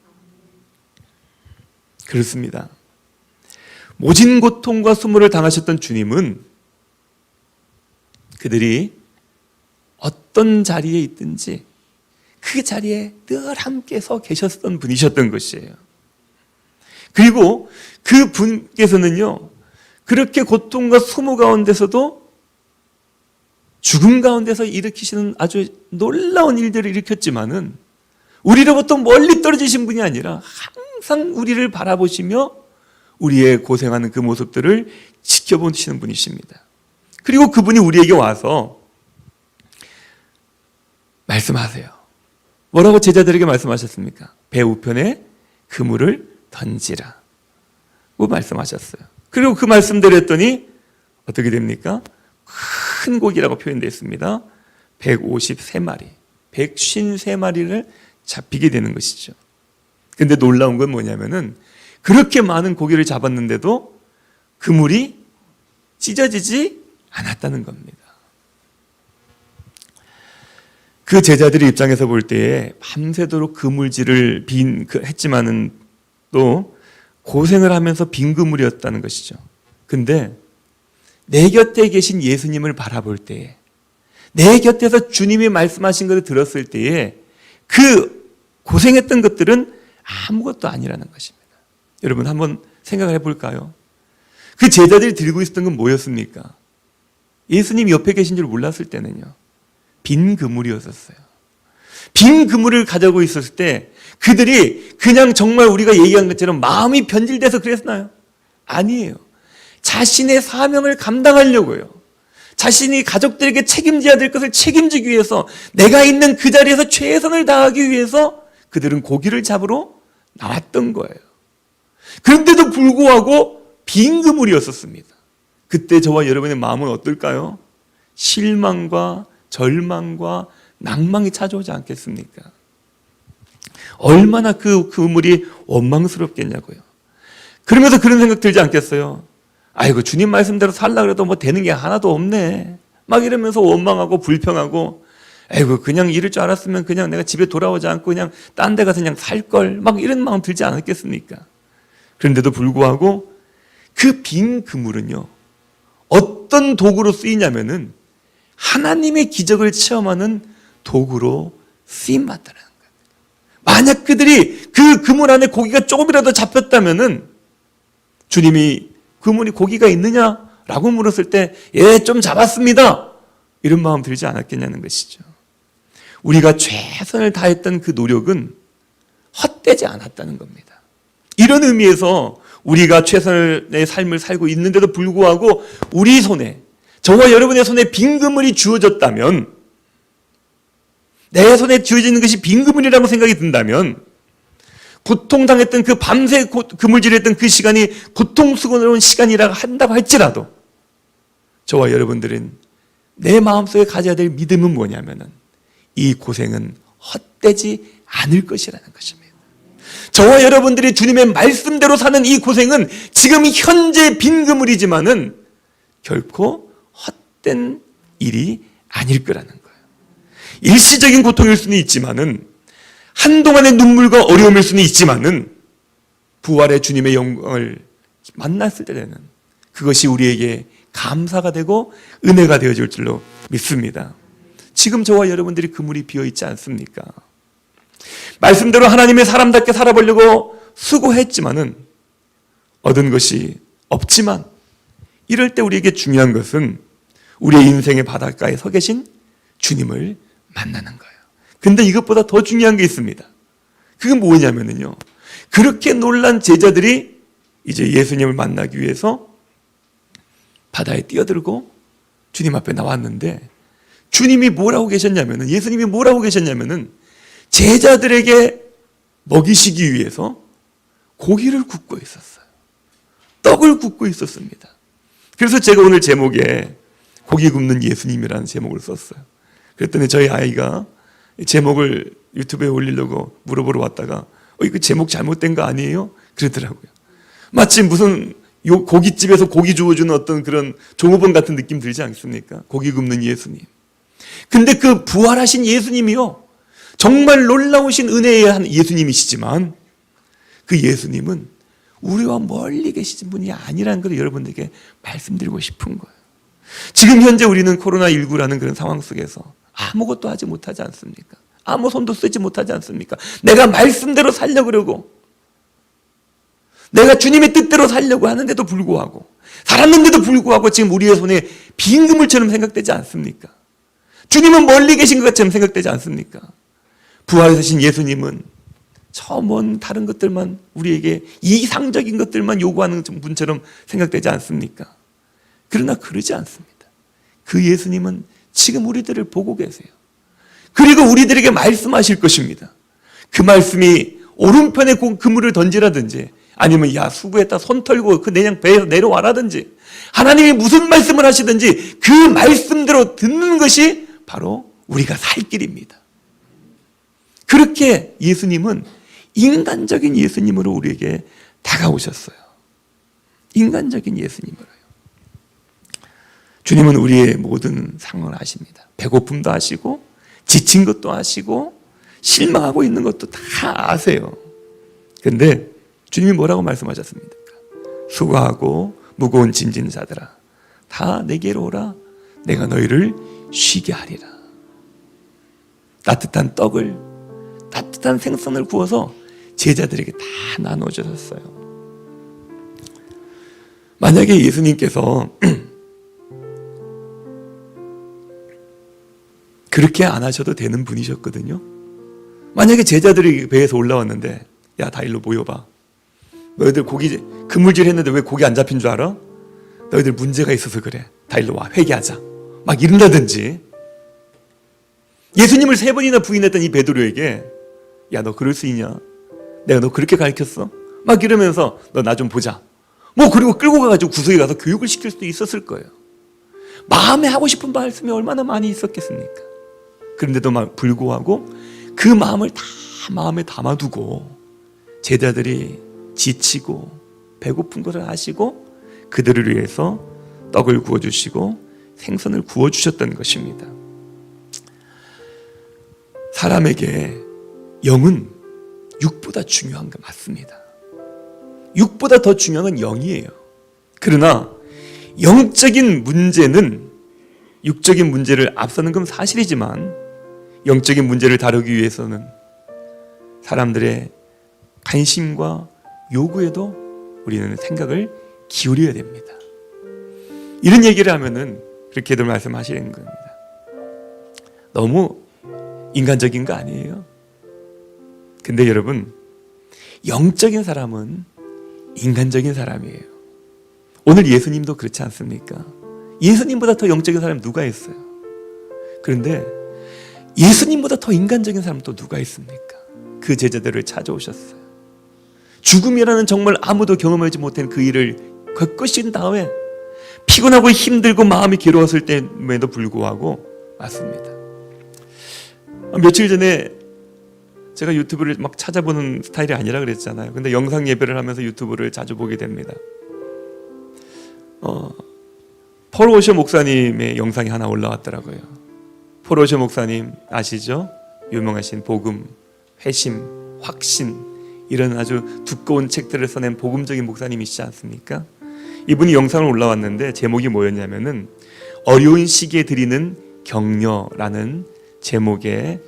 그렇습니다. 모진 고통과 수모를 당하셨던 주님은 그들이 어떤 자리에 있든지 그 자리에 늘 함께 서 계셨던 분이셨던 것이에요. 그리고 그 분께서는요, 그렇게 고통과 수모 가운데서도 죽음 가운데서 일으키시는 아주 놀라운 일들을 일으켰지만은 우리로부터 멀리 떨어지신 분이 아니라 항상 우리를 바라보시며 우리의 고생하는 그 모습들을 지켜보시는 분이십니다. 그리고 그분이 우리에게 와서 말씀하세요. 뭐라고 제자들에게 말씀하셨습니까? 배 우편에 그물을 던지라. 뭐 말씀하셨어요. 그리고 그 말씀대로 했더니 어떻게 됩니까? 큰 고기라고 표현되어 있습니다. 153마리, 153마리를 잡히게 되는 것이죠. 근데 놀라운 건 뭐냐면은 그렇게 많은 고기를 잡았는데도 그물이 찢어지지 않았다는 겁니다. 그 제자들의 입장에서 볼 때에 밤새도록 그물질을 했지만은 또 고생을 하면서 빈 그물이었다는 것이죠. 근데 내 곁에 계신 예수님을 바라볼 때에, 내 곁에서 주님이 말씀하신 것을 들었을 때에 그 고생했던 것들은 아무것도 아니라는 것입니다. 여러분 한번 생각을 해볼까요? 그 제자들이 들고 있었던 건 뭐였습니까? 예수님 옆에 계신 줄 몰랐을 때는요, 빈 그물이었었어요. 빈 그물을 가지고 있었을 때 그들이 그냥 정말 우리가 얘기한 것처럼 마음이 변질돼서 그랬나요? 아니에요. 자신의 사명을 감당하려고요. 자신이 가족들에게 책임져야 될 것을 책임지기 위해서, 내가 있는 그 자리에서 최선을 다하기 위해서 그들은 고기를 잡으러 나왔던 거예요. 그런데도 불구하고 빈 그물이었었습니다. 그때 저와 여러분의 마음은 어떨까요? 실망과 절망과 낭망이 찾아오지 않겠습니까? 얼마나 그 그물이 원망스럽겠냐고요. 그러면서 그런 생각 들지 않겠어요? 아이고, 주님 말씀대로 살려고 해도 뭐 되는 게 하나도 없네. 막 이러면서 원망하고 불평하고, 아이고, 그냥 이럴 줄 알았으면 그냥 내가 집에 돌아오지 않고 그냥 딴 데 가서 그냥 살걸. 막 이런 마음 들지 않았겠습니까? 그런데도 불구하고 그 빈 그물은요, 어떤 도구로 쓰이냐면은 하나님의 기적을 체험하는 도구로 쓰임받다라는 거예요. 만약 그들이 그 그물 안에 고기가 조금이라도 잡혔다면은 주님이 그물이 고기가 있느냐라고 물었을 때, 예, 좀 잡았습니다, 이런 마음 들지 않았겠냐는 것이죠. 우리가 최선을 다했던 그 노력은 헛되지 않았다는 겁니다. 이런 의미에서 우리가 최선의 삶을 살고 있는데도 불구하고 우리 손에, 저와 여러분의 손에 빈 그물이 주어졌다면, 내 손에 주어지는 것이 빈 그물이라고 생각이 든다면, 고통당했던 그 밤새 그물질했던 그 시간이 고통스러운 시간이라고 한다고 할지라도 저와 여러분들은 내 마음속에 가져야 될 믿음은 뭐냐면은 이 고생은 헛되지 않을 것이라는 것입니다. 저와 여러분들이 주님의 말씀대로 사는 이 고생은 지금 현재 빈 그물이지만은 결코 헛된 일이 아닐 거라는 거예요. 일시적인 고통일 수는 있지만은, 한동안의 눈물과 어려움일 수는 있지만은, 부활의 주님의 영광을 만났을 때는 그것이 우리에게 감사가 되고 은혜가 되어질 줄로 믿습니다. 지금 저와 여러분들이 그물이 비어있지 않습니까? 말씀대로 하나님의 사람답게 살아보려고 수고했지만은 얻은 것이 없지만, 이럴 때 우리에게 중요한 것은 우리의 인생의 바닷가에 서 계신 주님을 만나는 거예요. 근데 이것보다 더 중요한 게 있습니다. 그게 뭐냐면요, 그렇게 놀란 제자들이 이제 예수님을 만나기 위해서 바다에 뛰어들고 주님 앞에 나왔는데, 주님이 뭐라고 계셨냐면은, 예수님이 뭐라고 계셨냐면은 제자들에게 먹이시기 위해서 고기를 굽고 있었어요. 떡을 굽고 있었습니다. 그래서 제가 오늘 제목에 고기 굽는 예수님이라는 제목을 썼어요. 그랬더니 저희 아이가 제목을 유튜브에 올리려고 물어보러 왔다가 이거 제목 잘못된 거 아니에요? 그러더라고요. 마치 무슨 고깃집에서 고기 주워주는 어떤 그런 종업원 같은 느낌 들지 않습니까? 고기 굽는 예수님. 근데 그 부활하신 예수님이요, 정말 놀라우신 은혜의 한 예수님이시지만 그 예수님은 우리와 멀리 계신 분이 아니라는 걸 여러분들에게 말씀드리고 싶은 거예요. 지금 현재 우리는 코로나19라는 그런 상황 속에서 아무것도 하지 못하지 않습니까? 아무 손도 쓰지 못하지 않습니까? 내가 말씀대로 살려고 그러고, 내가 주님의 뜻대로 살려고 하는데도 불구하고, 살았는데도 불구하고 지금 우리의 손에 빈 그물처럼 생각되지 않습니까? 주님은 멀리 계신 것처럼 생각되지 않습니까? 부활하신 예수님은 저 먼 다른 것들만, 우리에게 이상적인 것들만 요구하는 분처럼 생각되지 않습니까? 그러나 그러지 않습니다. 그 예수님은 지금 우리들을 보고 계세요. 그리고 우리들에게 말씀하실 것입니다. 그 말씀이 오른편에 그물을 던지라든지, 아니면 야 수구에다 손 털고 그 그냥 배에서 내려와라든지, 하나님이 무슨 말씀을 하시든지 그 말씀대로 듣는 것이 바로 우리가 살 길입니다. 그렇게 예수님은 인간적인 예수님으로 우리에게 다가오셨어요. 인간적인 예수님으로요. 주님은 우리의 모든 상황을 아십니다. 배고픔도 아시고 지친 것도 아시고 실망하고 있는 것도 다 아세요. 그런데 주님이 뭐라고 말씀하셨습니까? 수고하고 무거운 짐진 자들아 다 내게로 오라. 내가 너희를 쉬게 하리라. 따뜻한 떡을, 따뜻한 생선을 구워서 제자들에게 다 나눠주셨어요. 만약에 예수님께서 그렇게 안 하셔도 되는 분이셨거든요. 만약에 제자들이 배에서 올라왔는데 야, 다 일로 모여봐. 너희들 고기 그물질 했는데 왜 고기 안 잡힌 줄 알아? 너희들 문제가 있어서 그래. 다 일로 와. 회개하자. 막 이른다든지. 예수님을 3번이나 부인했던 이 베드로에게 야, 너 그럴 수 있냐? 내가 너 그렇게 가르쳤어? 막 이러면서 너 나 좀 보자. 뭐 그리고 끌고 가가지고 구석에 가서 교육을 시킬 수도 있었을 거예요. 마음에 하고 싶은 말씀이 얼마나 많이 있었겠습니까? 그런데도 불구하고 그 마음을 다 마음에 담아두고 제자들이 지치고 배고픈 것을 아시고 그들을 위해서 떡을 구워주시고 생선을 구워주셨던 것입니다. 사람에게 영은 육보다 중요한 거 맞습니다. 육보다 더 중요한 건 영이에요. 그러나 영적인 문제는 육적인 문제를 앞서는 건 사실이지만 영적인 문제를 다루기 위해서는 사람들의 관심과 요구에도 우리는 생각을 기울여야 됩니다. 이런 얘기를 하면은 그렇게들 말씀하시는 겁니다. 너무 인간적인 거 아니에요? 근데 여러분, 영적인 사람은 인간적인 사람이에요. 오늘 예수님도 그렇지 않습니까? 예수님보다 더 영적인 사람이 누가 있어요? 그런데 예수님보다 더 인간적인 사람 또 누가 있습니까? 그 제자들을 찾아오셨어요. 죽음이라는 정말 아무도 경험하지 못한 그 일을 겪으신 다음에 피곤하고 힘들고 마음이 괴로웠을 때에도 불구하고 왔습니다. 며칠 전에 제가 유튜브를 막 찾아보는 스타일이 아니라 그랬잖아요. 근데 영상 예배를 하면서 유튜브를 자주 보게 됩니다. 폴 워셔 목사님의 영상이 하나 올라왔더라고요. 폴 워셔 목사님 아시죠? 유명하신 복음, 회심, 확신 이런 아주 두꺼운 책들을 써낸 복음적인 목사님이시지 않습니까? 이분이 영상을 올라왔는데 제목이 뭐였냐면은 어려운 시기에 드리는 격려라는 제목의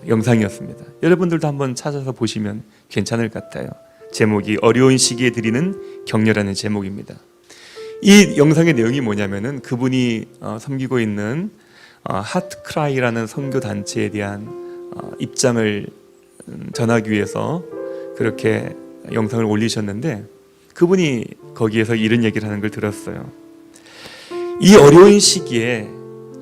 영상이었습니다. 여러분들도 한번 찾아서 보시면 괜찮을 것 같아요. 제목이 어려운 시기에 드리는 격려라는 제목입니다. 이 영상의 내용이 뭐냐면은 그분이 섬기고 있는 하트크라이라는 선교 단체에 대한 입장을 전하기 위해서 그렇게 영상을 올리셨는데 그분이 거기에서 이런 얘기를 하는 걸 들었어요. 이 어려운 시기에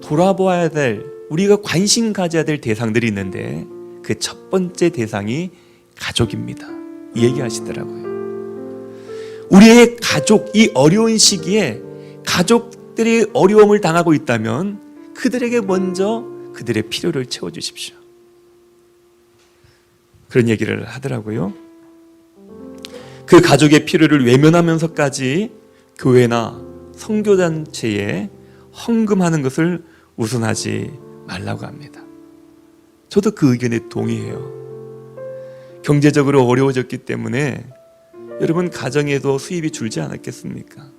돌아보아야 될 우리가 관심 가져야 될 대상들이 있는데 그 첫 번째 대상이 가족입니다. 이 얘기 하시더라고요. 우리의 가족, 이 어려운 시기에 가족들이 어려움을 당하고 있다면 그들에게 먼저 그들의 필요를 채워주십시오. 그런 얘기를 하더라고요. 그 가족의 필요를 외면하면서까지 교회나 선교단체에 헌금하는 것을 우선하지 말라고 합니다. 저도 그 의견에 동의해요. 경제적으로 어려워졌기 때문에 여러분 가정에도 수입이 줄지 않았겠습니까?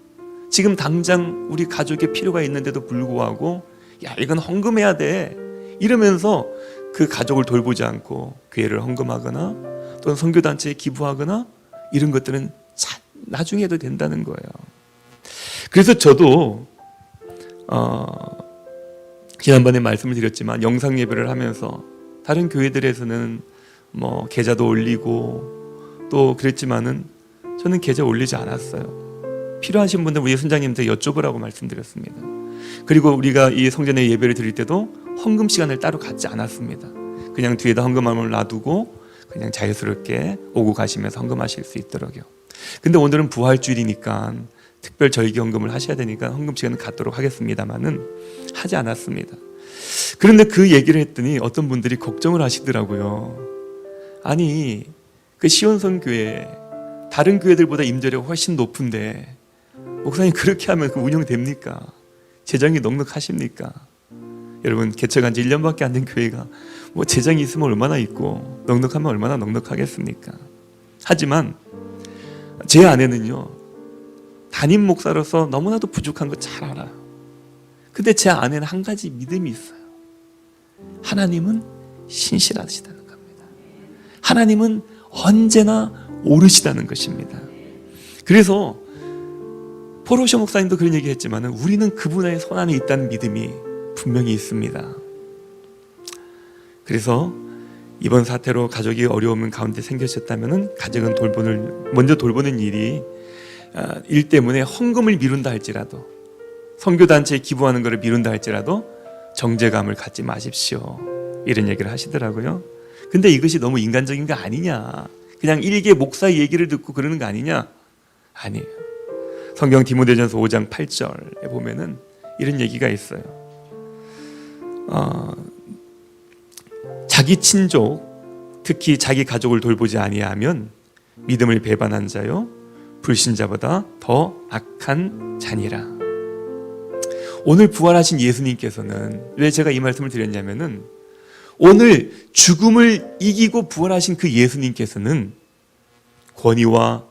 지금 당장 우리 가족의 필요가 있는데도 불구하고 야 이건 헌금해야 돼 이러면서 그 가족을 돌보지 않고 교회를 헌금하거나 또는 선교단체에 기부하거나 이런 것들은 나중에 해도 된다는 거예요. 그래서 저도 지난번에 말씀을 드렸지만 영상 예배를 하면서 다른 교회들에서는 뭐 계좌도 올리고 또 그랬지만은 저는 계좌 올리지 않았어요. 필요하신 분들 우리 선장님한테 여쭤보라고 말씀드렸습니다. 그리고 우리가 이 성전에 예배를 드릴 때도 헌금 시간을 따로 갖지 않았습니다. 그냥 뒤에다 헌금함을 놔두고 그냥 자유스럽게 오고 가시면서 헌금하실 수 있도록요. 근데 오늘은 부활주일이니까 특별 절기 헌금을 하셔야 되니까 헌금 시간을 갖도록 하겠습니다만은 하지 않았습니다. 그런데 그 얘기를 했더니 어떤 분들이 걱정을 하시더라고요. 아니 그 시온성교회 다른 교회들보다 임대료가 훨씬 높은데 목사님 그렇게 하면 그 운영됩니까? 재정이 넉넉하십니까? 여러분 개척한 지 1년밖에 안 된 교회가 뭐 재정이 있으면 얼마나 있고 넉넉하면 얼마나 넉넉하겠습니까? 하지만 제 아내는요, 담임 목사로서 너무나도 부족한 거 잘 알아요. 근데 제 아내는 한 가지 믿음이 있어요. 하나님은 신실하시다는 겁니다. 하나님은 언제나 옳으시다는 것입니다. 그래서 포로쇼 목사님도 그런 얘기 했지만 우리는 그분의 손 안에 있다는 믿음이 분명히 있습니다. 그래서 이번 사태로 가족이 어려움 가운데 생기셨다면 가정은 먼저 돌보는 일이 일 때문에 헌금을 미룬다 할지라도, 선교단체에 기부하는 것을 미룬다 할지라도 정죄감을 갖지 마십시오, 이런 얘기를 하시더라고요. 근데 이것이 너무 인간적인 거 아니냐, 그냥 일개 목사의 얘기를 듣고 그러는 거 아니냐? 아니에요. 성경 디모데전서 5장 8절에 보면은 이런 얘기가 있어요. 자기 친족, 특히 자기 가족을 돌보지 아니하면 믿음을 배반한 자요 불신자보다 더 악한 자니라. 오늘 부활하신 예수님께서는, 왜 제가 이 말씀을 드렸냐면은, 오늘 죽음을 이기고 부활하신 그 예수님께서는 권위와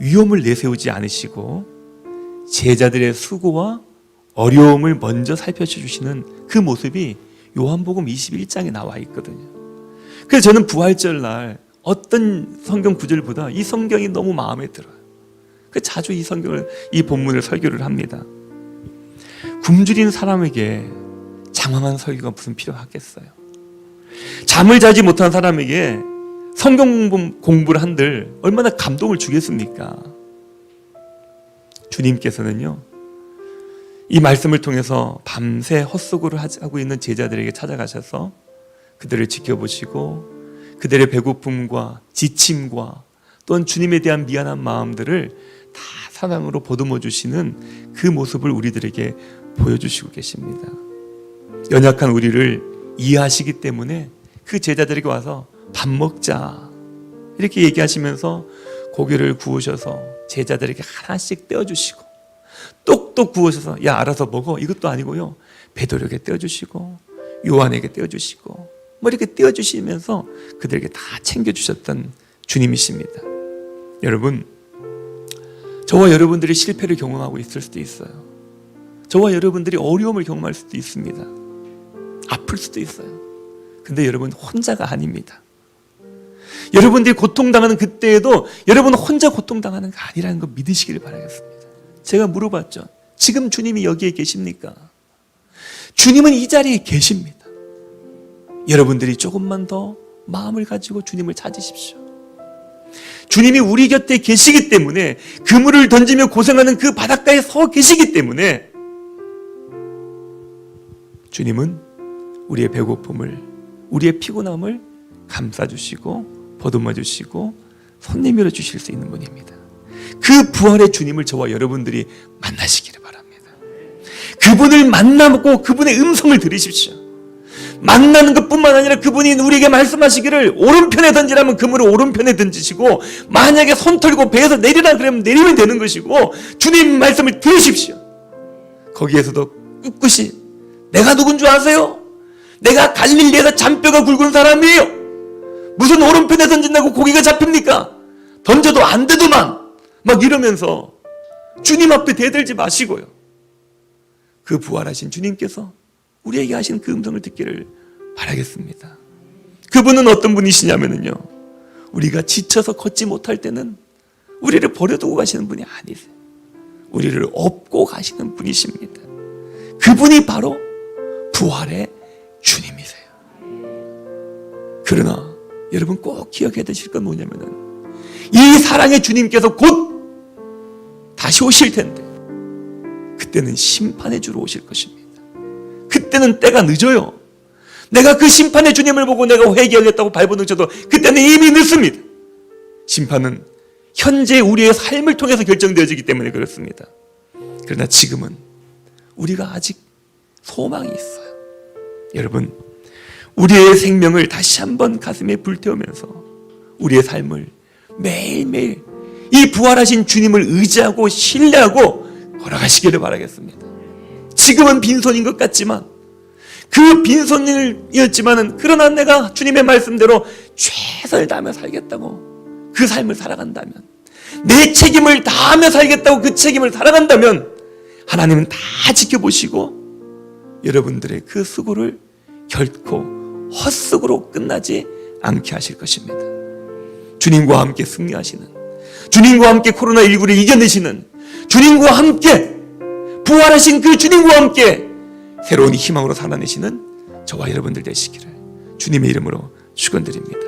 위험을 내세우지 않으시고 제자들의 수고와 어려움을 먼저 살펴주시는 그 모습이 요한복음 21장에 나와 있거든요. 그래서 저는 부활절 날 어떤 성경 구절보다 이 성경이 너무 마음에 들어요. 그래서 자주 이 본문을 설교를 합니다. 굶주린 사람에게 장황한 설교가 무슨 필요하겠어요? 잠을 자지 못한 사람에게 성경 공부를 한들 얼마나 감동을 주겠습니까? 주님께서는요, 이 말씀을 통해서 밤새 헛수고를 하고 있는 제자들에게 찾아가셔서 그들을 지켜보시고 그들의 배고픔과 지침과 또한 주님에 대한 미안한 마음들을 다 사랑으로 보듬어 주시는 그 모습을 우리들에게 보여주시고 계십니다. 연약한 우리를 이해하시기 때문에 그 제자들에게 와서 밥 먹자 이렇게 얘기하시면서 고기를 구우셔서 제자들에게 하나씩 떼어주시고, 똑똑 구우셔서 야 알아서 먹어 이것도 아니고요, 베드로에게 떼어주시고 요한에게 떼어주시고 뭐 이렇게 떼어주시면서 그들에게 다 챙겨주셨던 주님이십니다. 여러분, 저와 여러분들이 실패를 경험하고 있을 수도 있어요. 저와 여러분들이 어려움을 경험할 수도 있습니다. 아플 수도 있어요. 근데 여러분 혼자가 아닙니다. 여러분들이 고통당하는 그때에도 여러분 혼자 고통당하는 거 아니라는 거 믿으시길 바라겠습니다. 제가 물어봤죠. 지금 주님이 여기에 계십니까? 주님은 이 자리에 계십니다. 여러분들이 조금만 더 마음을 가지고 주님을 찾으십시오. 주님이 우리 곁에 계시기 때문에, 그물을 던지며 고생하는 그 바닷가에 서 계시기 때문에 주님은 우리의 배고픔을, 우리의 피곤함을 감싸주시고 보듬어주시고 손 내밀어 주실 수 있는 분입니다. 그 부활의 주님을 저와 여러분들이 만나시기를 바랍니다. 그분을 만나고 그분의 음성을 들으십시오. 만나는 것뿐만 아니라 그분이 우리에게 말씀하시기를 오른편에 던지라면 그물을 오른편에 던지시고, 만약에 손 털고 배에서 내리라 그러면 내리면 되는 것이고, 주님 말씀을 들으십시오. 거기에서도 꿋꿋이 내가 누군 줄 아세요? 내가 갈릴리에서 잔뼈가 굵은 사람이에요. 무슨 오른편에 던진다고 고기가 잡힙니까? 던져도 안 되더만 막 이러면서 주님 앞에 대들지 마시고요, 그 부활하신 주님께서 우리에게 하신 그 음성을 듣기를 바라겠습니다. 그분은 어떤 분이시냐면요, 우리가 지쳐서 걷지 못할 때는 우리를 버려두고 가시는 분이 아니세요. 우리를 업고 가시는 분이십니다. 그분이 바로 부활의 주님이세요. 그러나 여러분 꼭 기억해야 되실 건 뭐냐면은, 이 사랑의 주님께서 곧 다시 오실 텐데 그때는 심판의 주로 오실 것입니다. 그때는 때가 늦어요. 내가 그 심판의 주님을 보고 내가 회개하겠다고 발버둥 쳐도 그때는 이미 늦습니다. 심판은 현재 우리의 삶을 통해서 결정되어지기 때문에 그렇습니다. 그러나 지금은 우리가 아직 소망이 있어요. 여러분, 우리의 생명을 다시 한번 가슴에 불태우면서 우리의 삶을 매일매일 이 부활하신 주님을 의지하고 신뢰하고 걸어가시기를 바라겠습니다. 지금은 빈손인 것 같지만, 그 빈손이었지만은 그러나 내가 주님의 말씀대로 최선을 다하며 살겠다고 그 삶을 살아간다면, 내 책임을 다하며 살겠다고 그 책임을 살아간다면 하나님은 다 지켜보시고 여러분들의 그 수고를 결코 헛수고로 끝나지 않게 하실 것입니다. 주님과 함께 승리하시는, 주님과 함께 코로나19를 이겨내시는, 주님과 함께 부활하신 그 주님과 함께 새로운 희망으로 살아내시는 저와 여러분들 되시기를 주님의 이름으로 축원드립니다.